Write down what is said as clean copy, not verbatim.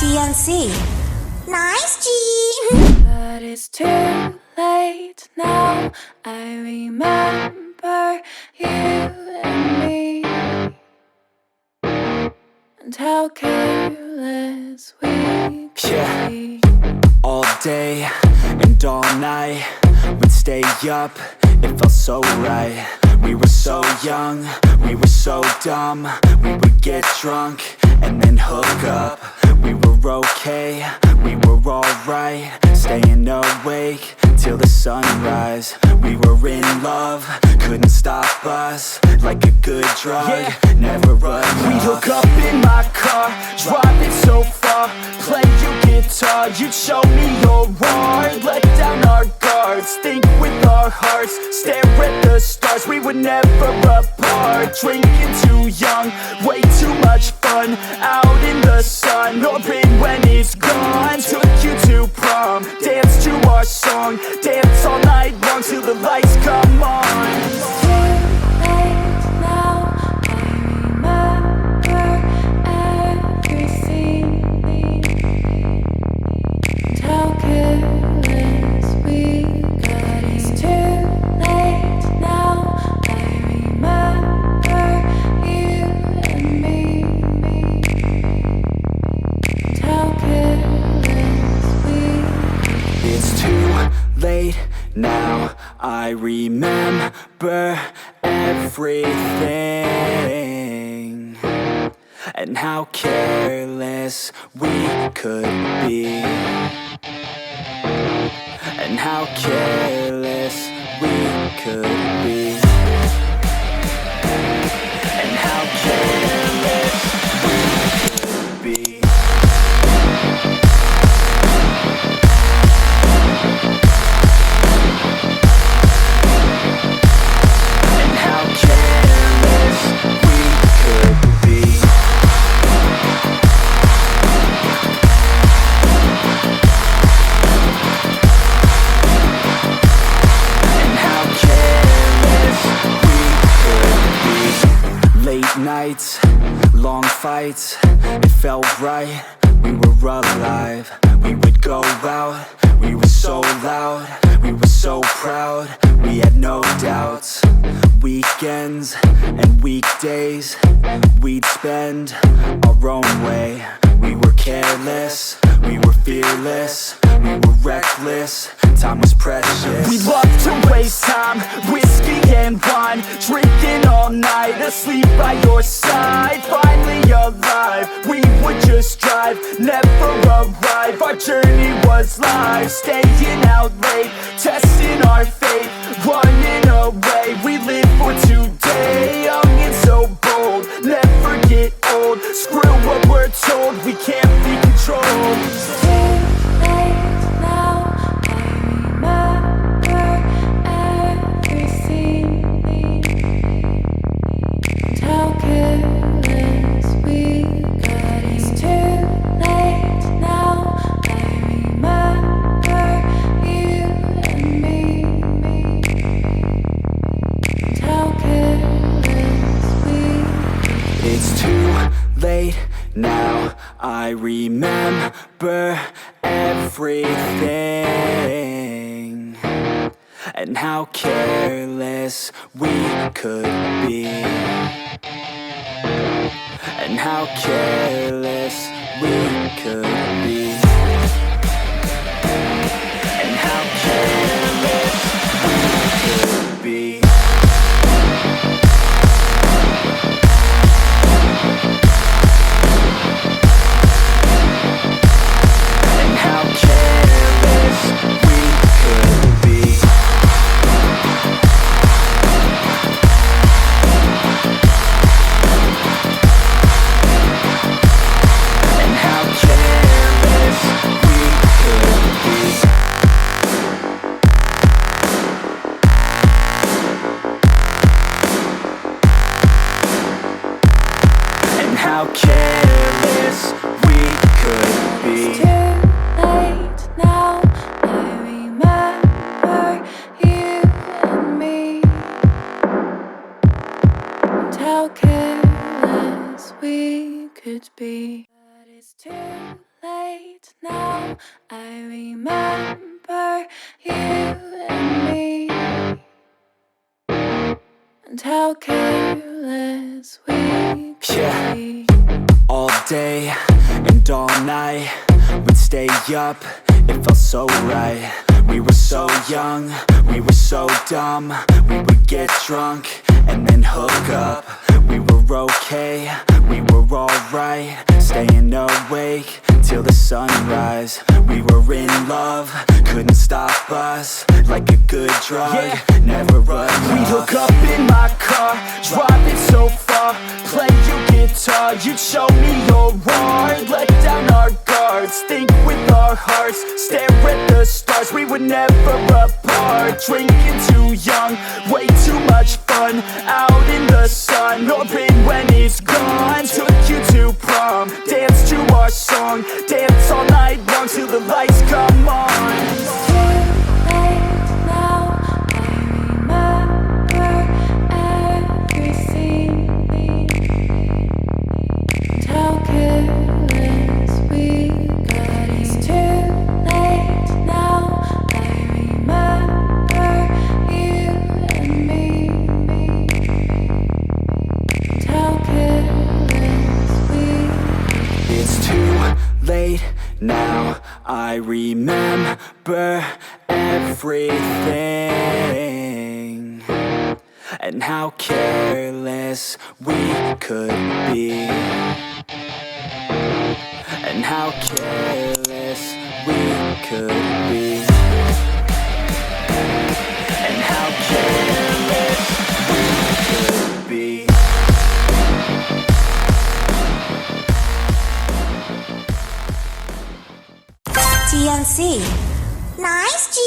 TNC. Nice, G! But it's too late now. I remember you and me, and how careless we could be. All day and all night, we'd stay up, it felt so right. We were so young, we were so dumb. We would get drunk and then hook up. We were okay, we were alright, staying awake till the sunrise. We were in love, couldn't stop us. Like a good drug, never run. We'd hook up in my car, driving so far, play you guitar, you'd show me your art. Let down our guards, think with our hearts, stare at the stars. We were never apart, drinking too young, way too much fun, out in the sun, hoping when it's gone. Took you to prom, dance to our song, dance all night long till the lights come on. It's too late now. I remember everything, and how careless we got. It's too late now. I remember you and me, and how careless we. It's too late now, I remember everything, and how careless we could be, and how careless we could be, and how careless we could be. Nights, long fights, it felt right, we were alive. We would go out, we were so loud, we were so proud, we had no doubts. Weekends and weekdays, we'd spend our own way. We were careless, we were fearless, we were reckless, time was precious. We loved to waste time, whiskey and wine, drinking all night, asleep by your side. Finally alive, we would just drive, never arrive. Our journey was live, staying out late, testing our fate, running away. We live for today, young and so bold, never get old. Screw what we're told, we can't be controlled. It's too late now. I remember everything, and how careless we got. It's too late now. I remember you and me, and how careless we. It's too late now, I remember everything, and how careless we could be, and how careless we could be, and how careless we could be. How careless we could be. It's too late now. I remember you and me, and how careless we could be. But it's too late. late now. I remember you and me, and how careless we could be. All day and all night, we'd stay up, it felt so right. We were so young, we were so dumb. We would get drunk and then hook up. We were okay, we were alright, staying awake till the sunrise. We were in love, couldn't stop us, like a good drug, never enough. We'd hook up in my car, drive it so far, play you guitar, you'd show me your art, let down our guards, think with our hearts, stare at the stars. We were never apart, drinking too young, way too much fun, out in the sun, or in when it's gone. Took you to prom, dance to our song, dance all night long till the lights come on. It's too late now. I remember everything, and how careless we got. It's too late now. I remember you and me, and how careless we got. It's too late now, I remember everything, and how careless we could be, and how careless we could be, and how careless we could be. TNC. Nice, G.